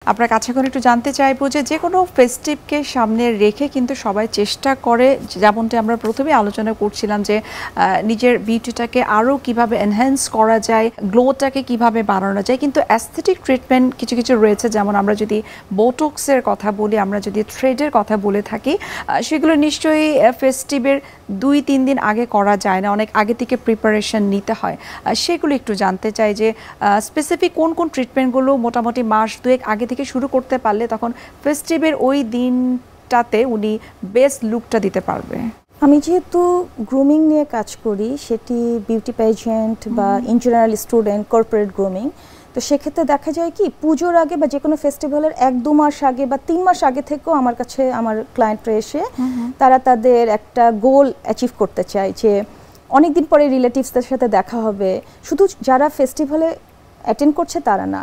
আপনার কাছে এখন একটু জানতে চাইবো যে কোনো ফেস্টিভকে সামনে রেখে কিন্তু সবাই চেষ্টা করে, যেমনটি আমরা প্রথমে আলোচনা করছিলাম যে নিজের বিউটিটাকে আরও কিভাবে এনহ্যান্স করা যায়, গ্লোটাকে কিভাবে বাড়ানো যায়। কিন্তু অ্যাস্থেটিক ট্রিটমেন্ট কিছু কিছু রয়েছে, যেমন আমরা যদি বোটক্সের কথা বলি, আমরা যদি থ্রেডের কথা বলে থাকি, সেগুলো নিশ্চয়ই ফেস্টিভের 2-3 দিন আগে করা যায় না, অনেক আগে থেকে প্রিপারেশন নিতে হয়। সেগুলো একটু জানতে চাই যে স্পেসিফিক কোন কোন ট্রিটমেন্টগুলো মোটামুটি মাস 2 আগে থেকে শুরু করতে পারলে তখন ফেস্টিভের ওই দিনটাতে উনি বেস্ট লুকটা দিতে পারবে। আমি যেহেতু গ্রুমিং নিয়ে কাজ করি, সেটি বিউটি পেজেন্ট বা in general student corporate grooming, তো সেক্ষেত্রে দেখা যায় কি পুজোর আগে বা যে কোনো ফেস্টিভ্যালের 1-2 মাস আগে বা 3 মাস আগে থেকেও আমার কাছে আমার ক্লায়েন্টরা এসে তারা তাদের একটা গোল অ্যাচিভ করতে চায় যে অনেক দিন পরে রিলেটিভসদের সাথে দেখা হবে। শুধু যারা ফেস্টিভ্যালে অ্যাটেন্ড করছে তারা না,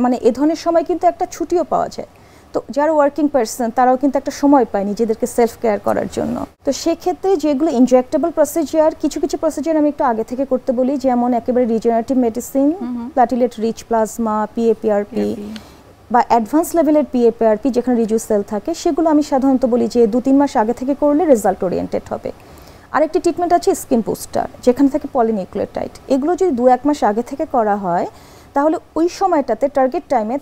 মানে এ ধরনের সময় কিন্তু একটা ছুটিও পাওয়া যায়। তো যারা ওয়ার্কিং পারসন তারাও কিন্তু একটা সময় পায় নিজেদেরকে সেলফ কেয়ার করার জন্য। তো সেক্ষেত্রে যেগুলো ইনজেক্টেবল প্রসিজিয়ার, কিছু কিছু প্রসিজিয়ার আমি একটু আগে থেকে করতে বলি, যেমন একেবারে regenerative medicine, platelet rich plasma, P A P R P বা অ্যাডভান্স লেভেলের পিএপিআরপি যেখানে রিডিউস থাকে, সেগুলো আমি সাধারণত বলি যে 2-3 মাস আগে থেকে করলে রেজাল্ট ওরিয়েন্টেড হবে। আরেকটি ট্রিটমেন্ট আছে স্কিন বুস্টার, যেখানে থাকে পলিনিউক্লিওটাইড। এগুলো যদি 2-1 মাস আগে থেকে করা হয় তাহলে ওই সময়টাতে টার্গেট টাইমে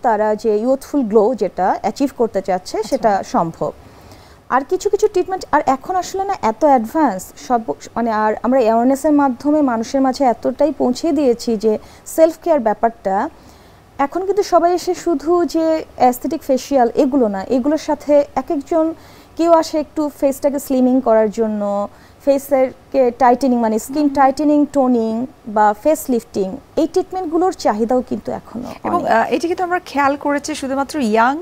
তারা যে ইউথফুল গ্লো যেটা অ্যাচিভ করতে চাচ্ছে সেটা সম্ভব। আর কিছু কিছু ট্রিটমেন্ট আর এখন আসলে না এত অ্যাডভান্স সব, মানে আর আমরা অ্যাওয়ারনেসের মাধ্যমে মানুষের মাঝে এতটাই পৌঁছে দিয়েছি যে সেলফ কেয়ার ব্যাপারটা এখন কিন্তু সবাই এসে শুধু যে অ্যাস্থেটিক ফেশিয়াল এগুলো না, এগুলোর সাথে এক একজন কেউ আসে একটু ফেসটাকে স্লিমিং করার জন্য, ফেসেরকে টাইটেনিং মানে স্কিন টাইটেনিং, টোনিং বা ফেস লিফটিং, এই ট্রিটমেন্টগুলোর চাহিদাও কিন্তু এখনো। এবং এটি কিন্তু আমরা খেয়াল করেছি শুধুমাত্র ইয়াং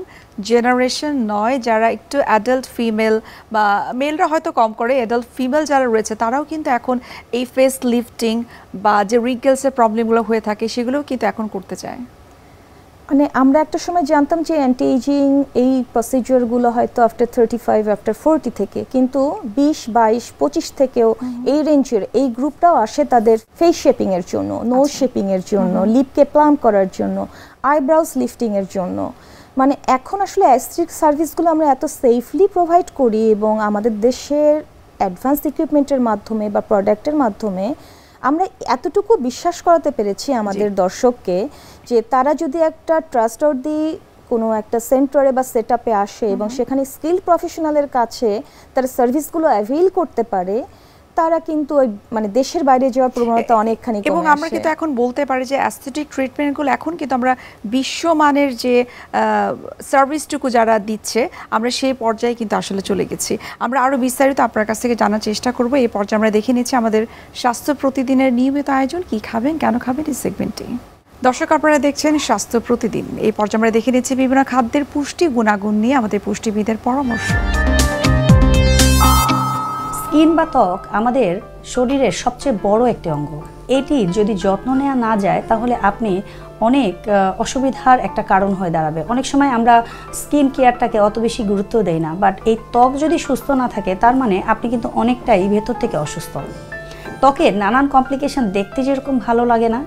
জেনারেশন নয়, যারা একটু অ্যাডাল্ট ফিমেল বা মেলরা হয়তো কম করে, অ্যাডাল্ট ফিমেল যারা রয়েছে তারাও কিন্তু এখন এই ফেস লিফটিং বা যে রিঙ্কেলসের প্রবলেমগুলো হয়ে থাকে সেগুলোও কিন্তু এখন করতে চায়। মানে আমরা একটা সময় জানতাম যে অ্যান্টি এজিং এই প্রসিডিওরগুলো হয়তো আফটার 35, আফটার 40 থেকে, কিন্তু 20, 22, 25 থেকেও এই রেঞ্জের এই গ্রুপটাও আসে তাদের ফেস শেপিংয়ের জন্য, নোজ শেপিংয়ের জন্য, লিপকে প্লাম করার জন্য, আইব্রাউস লিফটিংয়ের জন্য। মানে এখন আসলে অ্যাস্থেটিক সার্ভিসগুলো আমরা এত সেফলি প্রোভাইড করি এবং আমাদের দেশের অ্যাডভান্স ইকুইপমেন্টের মাধ্যমে বা প্রোডাক্টের মাধ্যমে আমরা এতটুকু বিশ্বাস করাতে পেরেছি আমাদের দর্শককে যে তারা যদি একটা ট্রাস্টওয়ার্দি কোনো একটা সেন্টারে বা সেটআপে আসে এবং সেখানে স্কিল প্রফেশনালের কাছে তারা সার্ভিসগুলো অ্যাভেইল করতে পারে, তারা কিন্তু ওই মানে দেশের বাইরে যাওয়ার প্রবণতা অনেকখানি কমে আসে। এবং আমরা কিন্তু এখন বলতে পারি যে অ্যাস্থেটিক ট্রিটমেন্টগুলো এখন কিন্তু আমরা বিশ্বমানের যে সার্ভিসটুকু যারা দিচ্ছে আমরা সেই পর্যায়ে কিন্তু আসলে চলে গেছি। আমরা আরও বিস্তারিত আপনার কাছ থেকে জানার চেষ্টা করব। এই পর্যায়ে আমরা দেখে নিচ্ছি আমাদের স্বাস্থ্য প্রতিদিনের নিয়মিত আয়োজন, কি খাবেন কেন খাবেন এই সেগমেন্টে। দর্শক আপনারা দেখছেন স্বাস্থ্য প্রতিদিন। এই পর্যায়ে আমরা দেখে নিচ্ছি বিভিন্ন খাদ্যের পুষ্টি গুণাগুণ নিয়ে আমাদের পুষ্টিবিদের পরামর্শ। স্কিন বা ত্বক আমাদের শরীরের সবচেয়ে বড় একটি অঙ্গ। এটি যদি যত্ন নেওয়া না যায় তাহলে আপনি অনেক অসুবিধার একটা কারণ হয়ে দাঁড়াবে। অনেক সময় আমরা স্কিন কেয়ারটাকে অত বেশি গুরুত্ব দেই না, বাট এই ত্বক যদি সুস্থ না থাকে তার মানে আপনি কিন্তু অনেকটাই ভেতর থেকে অসুস্থ। ত্বকের নানান কমপ্লিকেশন দেখতে যেরকম ভালো লাগে না,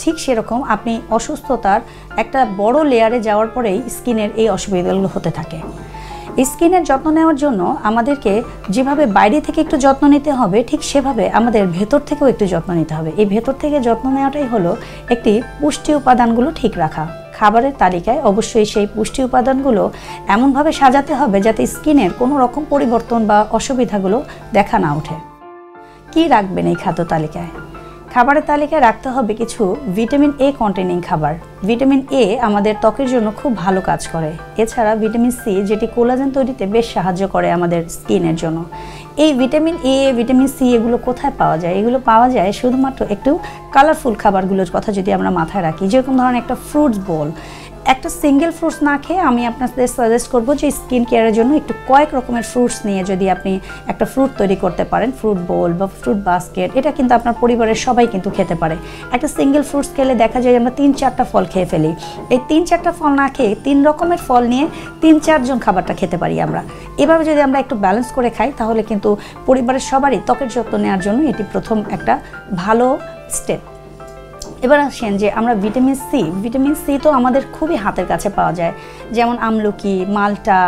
ঠিক সেরকম আপনি অসুস্থতার একটা বড় লেয়ারে যাওয়ার পরেই স্কিনের এই অসুবিধাগুলো হতে থাকে। স্কিনের যত্ন নেওয়ার জন্য আমাদেরকে যেভাবে বাইরে থেকে একটু যত্ন নিতে হবে, ঠিক সেভাবে আমাদের ভেতর থেকেও একটু যত্ন নিতে হবে। এই ভেতর থেকে যত্ন নেওয়াটাই হলো একটি পুষ্টি উপাদানগুলো ঠিক রাখা। খাবারের তালিকায় অবশ্যই সেই পুষ্টি উপাদানগুলো এমনভাবে সাজাতে হবে যাতে স্কিনের কোনো রকম পরিবর্তন বা অসুবিধাগুলো দেখা না ওঠে। কি রাখবেন এই খাদ্য তালিকায়? খাবারের তালিকায় রাখতে হবে কিছু ভিটামিন এ কন্টেনিং খাবার। ভিটামিন এ আমাদের ত্বকের জন্য খুব ভালো কাজ করে। এছাড়া ভিটামিন সি, যেটি কোলাজেন তৈরিতে বেশ সাহায্য করে আমাদের স্কিনের জন্য। এই ভিটামিন এ, ভিটামিন সি এগুলো কোথায় পাওয়া যায়? এগুলো পাওয়া যায় শুধুমাত্র একটু কালারফুল খাবারগুলোর কথা যদি আমরা মাথায় রাখি, যেরকম ধরেন একটা ফ্রুটস বোল। একটা সিঙ্গেল ফ্রুটস না খেয়ে আমি আপনাদের সাজেস্ট করবো যে স্কিন কেয়ারের জন্য একটু কয়েক রকমের ফ্রুটস নিয়ে যদি আপনি একটা ফ্রুট তৈরি করতে পারেন, ফ্রুট বোল বা ফ্রুট বাস্কেট, এটা কিন্তু আপনার পরিবারের সবাই কিন্তু খেতে পারে। একটা সিঙ্গেল ফ্রুটস খেলে দেখা যায় আমরা 3-4টা ফল খেয়ে ফেলি। এই 3-4টা ফল না খেয়ে 3 রকমের ফল নিয়ে 3-4 জন খাবারটা খেতে পারি আমরা। এভাবে যদি আমরা একটু ব্যালেন্স করে খাই তাহলে কিন্তু পরিবারের সবারই ত্বকের যত্ন নেওয়ার জন্য এটি প্রথম একটা ভালো স্টেপ। এবার আসেন যে আমরা ভিটামিন সি তো আমাদের খুবই হাতের কাছে পাওয়া যায়, যেমন আমলকি, মালটা,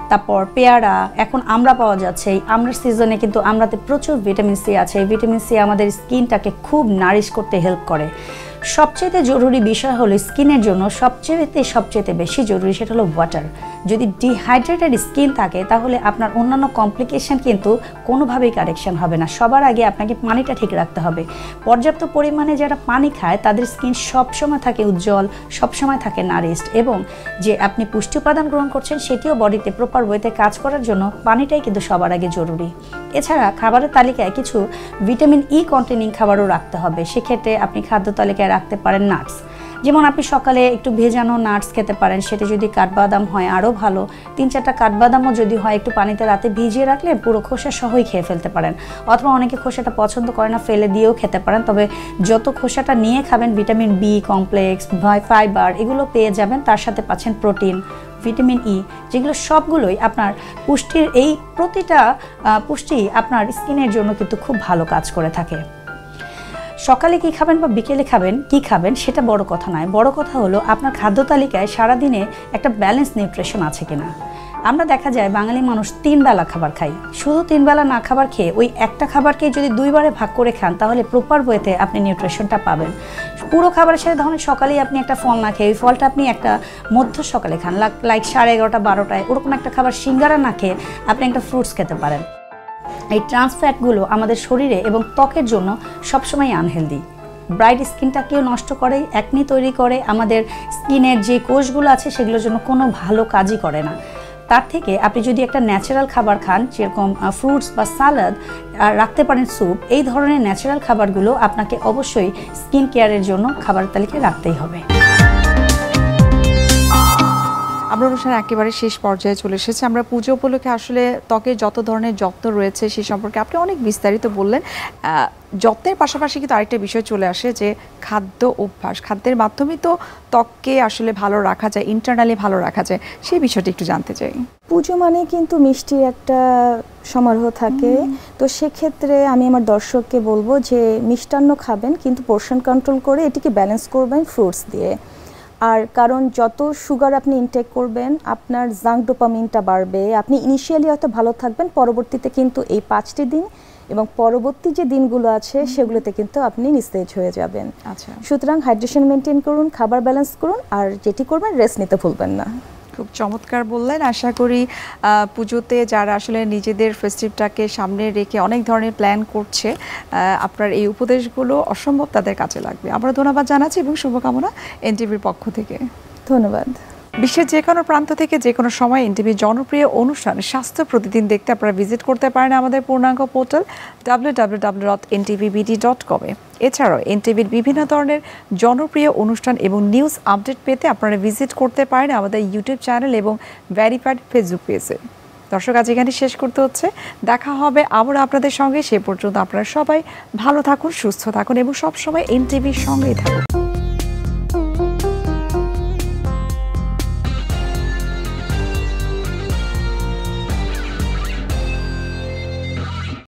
তারপর পেয়ারা, এখন আমরা পাওয়া যাচ্ছে। এই আমরার সিজনে কিন্তু আমরাতে প্রচুর ভিটামিন সি আছে। এই ভিটামিন সি আমাদের স্কিনটাকে খুব নারিশ করতে হেল্প করে। সবচেয়ে জরুরি বিষয় হলো স্কিনের জন্য সবচেয়ে বেশি জরুরি সেটা হলো ওয়াটার। যদি ডিহাইড্রেটেড স্কিন থাকে তাহলে আপনার অন্যান্য কমপ্লিকেশন কিন্তু কোনোভাবেই কারেকশন হবে না। সবার আগে আপনাকে পানিটা ঠিক রাখতে হবে। পর্যাপ্ত পরিমাণে যারা পানি খায় তাদের স্কিন সবসময় থাকে উজ্জ্বল, সবসময় থাকে নারিশড, এবং যে আপনি পুষ্টি উপাদান গ্রহণ করছেন সেটিও বডিতে প্রপার ওয়েতে কাজ করার জন্য পানিটাই কিন্তু সবার আগে জরুরি। এছাড়া খাবারের তালিকায় কিছু ভিটামিন ই কন্টেনিং খাবারও রাখতে হবে। সেক্ষেত্রে আপনি খাদ্য তালিকায় রাখতে পারেন নাটস, যেমন আপনি সকালে একটু ভেজানো নাটস খেতে পারেন, সেটা যদি কাঠবাদাম হয় আরও ভালো। 3-4টা কাঠবাদামও যদি হয় একটু পানিতে রাতে ভিজিয়ে রাখলে পুরো খোসা সহই খেয়ে ফেলতে পারেন, অথবা অনেকে খোসাটা পছন্দ করে না, ফেলে দিয়েও খেতে পারেন। তবে যত খোসাটা নিয়ে খাবেন ভিটামিন বি কমপ্লেক্স, ফাইবার এগুলো পেয়ে যাবেন, তার সাথে পাচ্ছেন প্রোটিন, ভিটামিন ই, যেগুলো সবগুলোই আপনার পুষ্টির এই প্রতিটা পুষ্টি আপনার স্কিনের জন্য কিন্তু খুব ভালো কাজ করে থাকে। সকালে কি খাবেন বা বিকেলে কি খাবেন সেটা বড় কথা নয়, বড় কথা হলো আপনার খাদ্য তালিকায় সারাদিনে একটা ব্যালেন্স নিউট্রিশন আছে কিনা। আমরা দেখা যায় বাঙালি মানুষ 3 বেলা খাবার খাই, শুধু 3 বেলা না খাবার খেয়ে ওই একটা খাবারকে যদি 2 বারে ভাগ করে খান তাহলে প্রপার ওয়েতে আপনি নিউট্রিশনটা পাবেন। পুরো খাবারের সাথে ধরুন সকালেই আপনি একটা ফল না খেয়ে ওই ফলটা আপনি একটা মধ্য সকালে খান, লাইক 11:30 12টায়, ওরকম একটা খাবার সিঙ্গারা না খেয়ে আপনি একটা ফ্রুটস খেতে পারেন। এই ট্রান্সফ্যাটগুলো আমাদের শরীরে এবং ত্বকের জন্য সবসময় আনহেলদি। ব্রাইট স্কিনটাকেও নষ্ট করে, অ্যাকনি তৈরি করে, আমাদের স্কিনের যে কোষগুলো আছে সেগুলোর জন্য কোনো ভালো কাজই করে না। তার থেকে আপনি যদি একটা ন্যাচারাল খাবার খান, যেরকম ফ্রুটস বা সালাদ, রাখতে পারেন স্যুপ, এই ধরনের ন্যাচারাল খাবারগুলো আপনাকে অবশ্যই স্কিন কেয়ারের জন্য খাবারের তালিকায় রাখতেই হবে। আমরা অনুষ্ঠানের একেবারে শেষ পর্যায়ে চলে এসেছি। আমরা পুজো উপলক্ষে আসলে ত্বকের যত ধরনের যত্ন রয়েছে সেই সম্পর্কে আপনি অনেক বিস্তারিত বললেন। যত্নের পাশাপাশি কিন্তু আরেকটা বিষয় চলে আসে যে খাদ্য অভ্যাস, খাদ্যের মাধ্যমে তো ত্বককে আসলে ভালো রাখা যায়, ইন্টারনালি ভালো রাখা যায়, সেই বিষয়টি একটু জানতে চাই। পুজো মানে কিন্তু মিষ্টির একটা সমারোহ থাকে, তো সেক্ষেত্রে আমি আমার দর্শককে বলবো যে মিষ্টান্ন খাবেন কিন্তু পোর্শন কন্ট্রোল করে এটিকে ব্যালেন্স করবেন ফ্রুটস দিয়ে। আর কারণ যত সুগার আপনি ইনটেক করবেন আপনার জাঙ্ক ডোপামিনটা বাড়বে, আপনি ইনিশিয়ালি হয়তো ভালো থাকবেন, পরবর্তীতে কিন্তু এই 5টি দিন এবং পরবর্তী যে দিনগুলো আছে সেগুলোতে কিন্তু আপনি নিস্তেজ হয়ে যাবেন। আচ্ছা, সুতরাং হাইড্রেশন মেনটেন করুন, খাবার ব্যালেন্স করুন, আর যেটি করবেন রেস্ট নিতে ভুলবেন না। খুব চমৎকার বললেন। আশা করি পুজোতে যারা আসলে নিজেদের ফেস্টিভটাকে সামনে রেখে অনেক ধরনের প্ল্যান করছে, আপনার এই উপদেশগুলো অসম্ভব তাদের কাজে লাগবে। আমরা ধন্যবাদ জানাচ্ছি এবং শুভকামনা এনটিভির পক্ষ থেকে। ধন্যবাদ। বিশ্বের যে কোনো প্রান্ত থেকে যে কোনো সময় এনটিভির জনপ্রিয় অনুষ্ঠান স্বাস্থ্য প্রতিদিন দেখতে আপনারা ভিজিট করতে পারেন আমাদের পূর্ণাঙ্গ পোর্টাল www.ntvbd.com এ। এছাড়াও এনটিভির বিভিন্ন ধরনের জনপ্রিয় অনুষ্ঠান এবং নিউজ আপডেট পেতে আপনারা ভিজিট করতে পারেন আমাদের ইউটিউব চ্যানেল এবং ভেরিফাইড ফেসবুক পেজে। দর্শক, আজ এখানে শেষ করতে হচ্ছে, দেখা হবে আবার আপনাদের সঙ্গে। সে পর্যন্ত আপনারা সবাই ভালো থাকুন, সুস্থ থাকুন এবং সবসময় এনটিভির সঙ্গেই থাকুন।